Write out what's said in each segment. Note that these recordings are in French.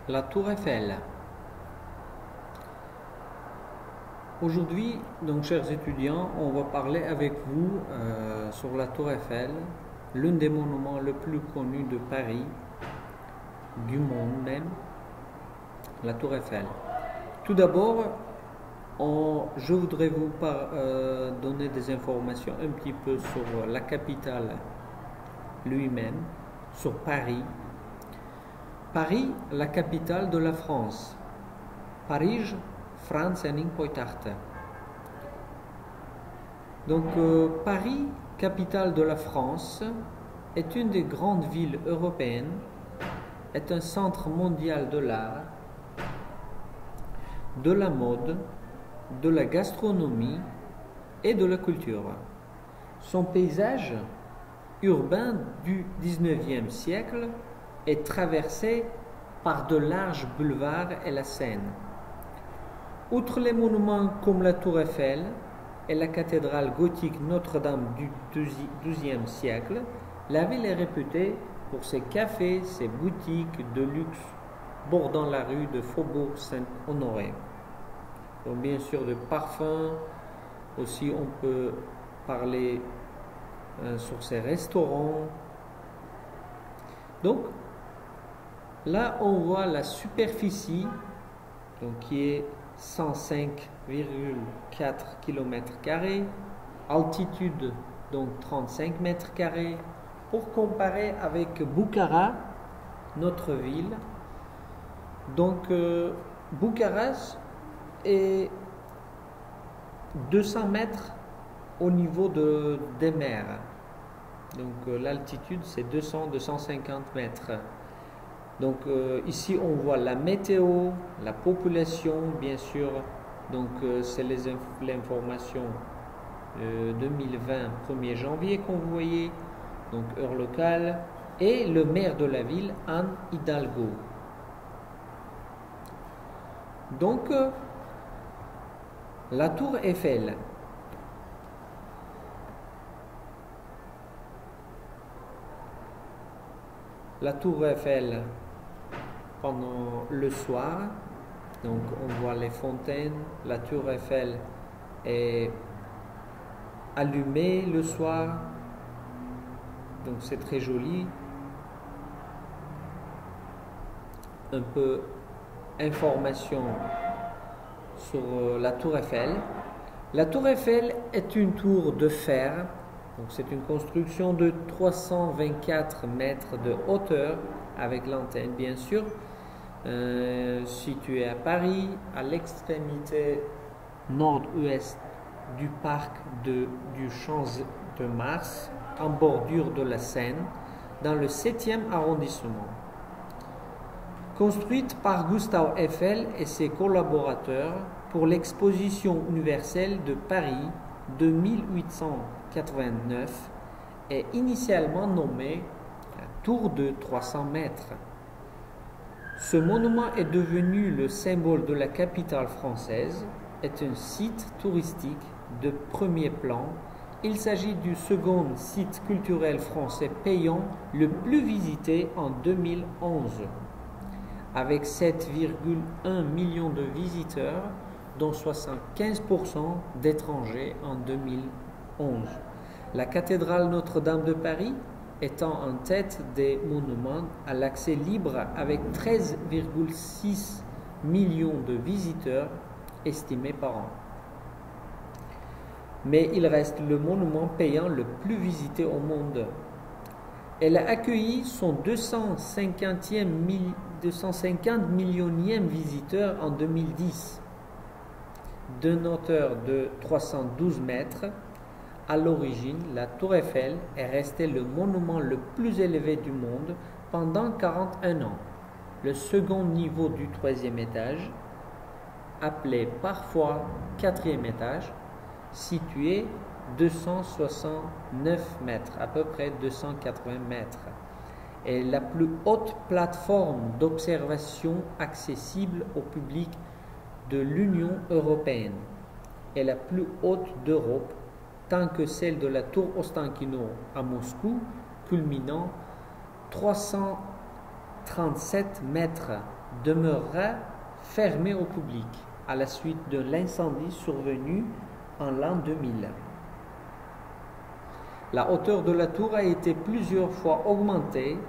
La Tour Eiffel. Aujourd'hui, donc chers étudiants, on va parler avec vous sur la Tour Eiffel, l'un des monuments les plus connus de Paris, du monde même, la Tour Eiffel. Tout d'abord, je voudrais vous donner des informations un petit peu sur la capitale lui-même, sur Paris. Paris, la capitale de la France. Paris, Francening Poitarte. Donc Paris, capitale de la France, est une des grandes villes européennes, est un centre mondial de l'art, de la mode, de la gastronomie et de la culture. Son paysage urbain du XIXe siècle est traversé par de larges boulevards et la Seine. Outre les monuments comme la Tour Eiffel et la cathédrale gothique Notre-Dame du XIIe siècle, la ville est réputée pour ses cafés, ses boutiques de luxe bordant la rue de Faubourg Saint-Honoré. Donc bien sûr de parfums, aussi on peut parler sur ses restaurants. Donc là on voit la superficie donc, qui est 105,4 km², altitude donc 35 mètres carrés. Pour comparer avec Bukhara, notre ville, donc Bukhara est 200 mètres au niveau des mers. Donc l'altitude c'est 200-250 mètres. Donc ici on voit la météo, la population bien sûr, donc c'est l'information 2020 1er janvier qu'on voyait, donc heure locale, et le maire de la ville, Anne Hidalgo. Donc la tour Eiffel. La tour Eiffel pendant le soir, donc on voit les fontaines, la tour Eiffel est allumée le soir, donc c'est très joli. Un peu information sur la tour Eiffel. La tour Eiffel est une tour de fer. Donc c'est une construction de 324 mètres de hauteur avec l'antenne bien sûr, située à Paris, à l'extrémité nord-ouest du parc du Champ de Mars, en bordure de la Seine, dans le 7e arrondissement. Construite par Gustave Eiffel et ses collaborateurs pour l'exposition universelle de Paris de 1889, est initialement nommée Tour de 300 mètres. Ce monument est devenu le symbole de la capitale française, est un site touristique de premier plan. Il s'agit du second site culturel français payant le plus visité en 2011, avec 7,1 millions de visiteurs, dont 75% d'étrangers en 2011. La cathédrale Notre-Dame de Paris étant en tête des monuments à l'accès libre avec 13,6 millions de visiteurs estimés par an. Mais il reste le monument payant le plus visité au monde. Elle a accueilli son 250 millionième visiteur en 2010. D'une hauteur de 312 mètres, à l'origine, la tour Eiffel est restée le monument le plus élevé du monde pendant 41 ans. Le second niveau du 3e étage, appelé parfois 4e étage, situé 269 mètres, à peu près 280 mètres, est la plus haute plateforme d'observation accessible au public de l'Union européenne et la plus haute d'Europe, tant que celle de la tour Ostankino à Moscou, culminant 300 37 mètres demeurera fermée au public à la suite de l'incendie survenu en l'an 2000. La hauteur de la tour a été plusieurs fois augmentée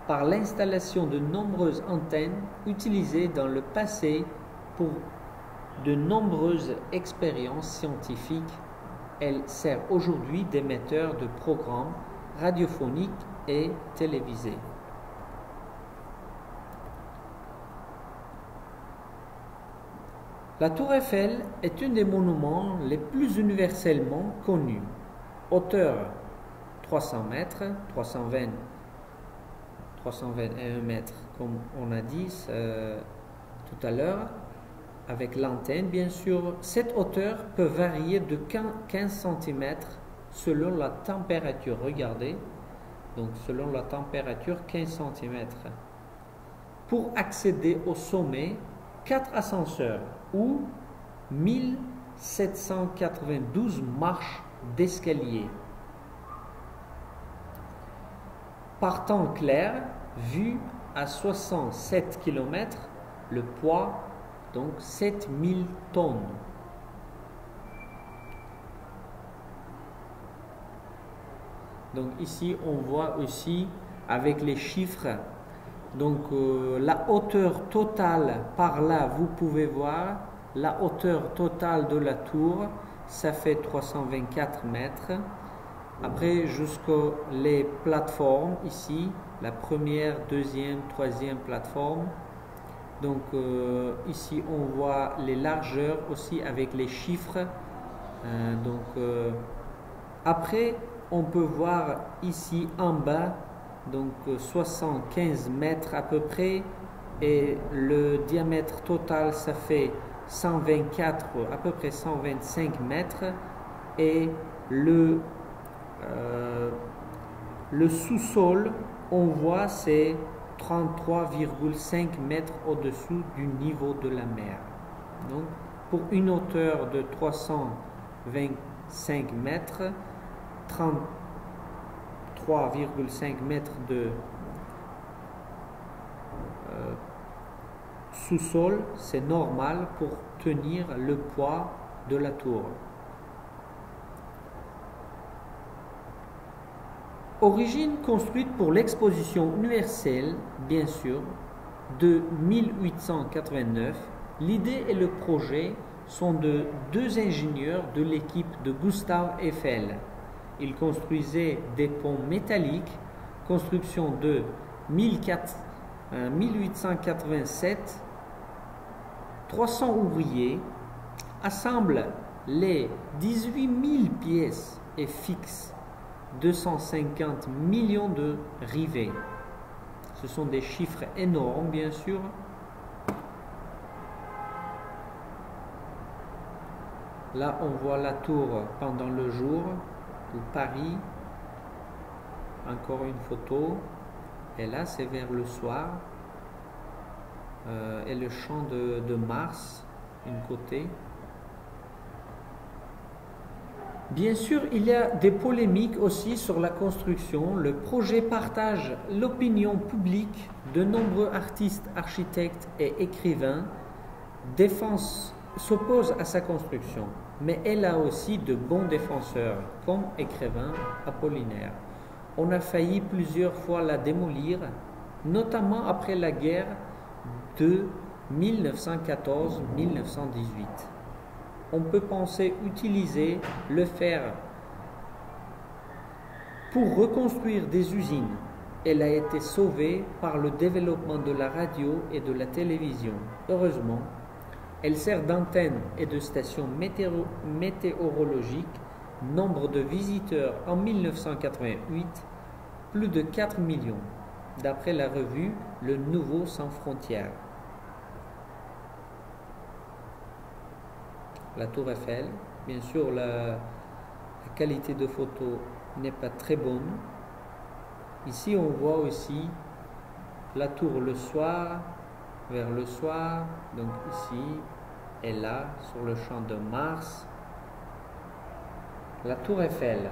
par l'installation de nombreuses antennes utilisées dans le passé pour de nombreuses expériences scientifiques. Elle sert aujourd'hui d'émetteur de programmes radiophoniques et télévisés. La tour Eiffel est un des monuments les plus universellement connus. Hauteur 300 mètres, 321 mètres, comme on a dit tout à l'heure, avec l'antenne, bien sûr. Cette hauteur peut varier de 15 cm selon la température. Regardez, donc selon la température, 15 cm. Pour accéder au sommet, 4 ascenseurs ou 1792 marches d'escalier. Par temps clair, vu à 67 km, le poids, donc 7000 tonnes. Donc ici, on voit aussi avec les chiffres, donc la hauteur totale, par là, vous pouvez voir, la hauteur totale de la tour, ça fait 324 mètres. Après, jusqu'aux les plateformes, ici, la première, deuxième, troisième plateforme. Donc ici, on voit les largeurs aussi avec les chiffres. Après, on peut voir ici en bas, donc 75 mètres à peu près, et le diamètre total, ça fait 124, à peu près 125 mètres, et le sous-sol, on voit, c'est 33,5 mètres au-dessous du niveau de la mer. Donc, pour une hauteur de 325 mètres, 33,5 mètres de sous-sol, c'est normal pour tenir le poids de la tour. Origine construite pour l'exposition universelle, bien sûr, de 1889, l'idée et le projet sont de deux ingénieurs de l'équipe de Gustave Eiffel. Ils construisaient des ponts métalliques, construction de 1887. 300 ouvriers assemblent les 18 000 pièces et fixent 250 millions de rivets. Ce sont des chiffres énormes, bien sûr. Là, on voit la tour pendant le jour de Paris. Encore une photo. Et là, c'est vers le soir. Et le champ de Mars, d'un côté. Bien sûr, il y a des polémiques aussi sur la construction. Le projet partage l'opinion publique. De nombreux artistes, architectes et écrivains s'opposent à sa construction. Mais elle a aussi de bons défenseurs, comme écrivain Apollinaire. On a failli plusieurs fois la démolir, notamment après la guerre de 1914-1918. On peut penser utiliser le fer pour reconstruire des usines. Elle a été sauvée par le développement de la radio et de la télévision. Heureusement, elle sert d'antenne et de station météorologique. Nombre de visiteurs en 1988, plus de 4 millions, d'après la revue Le Nouveau Sans Frontières. La tour Eiffel, bien sûr, la qualité de photo n'est pas très bonne. Ici, on voit aussi la tour le soir, vers le soir, donc ici et là, sur le champ de Mars. La tour Eiffel.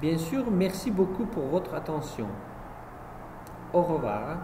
Bien sûr, merci beaucoup pour votre attention. Au revoir.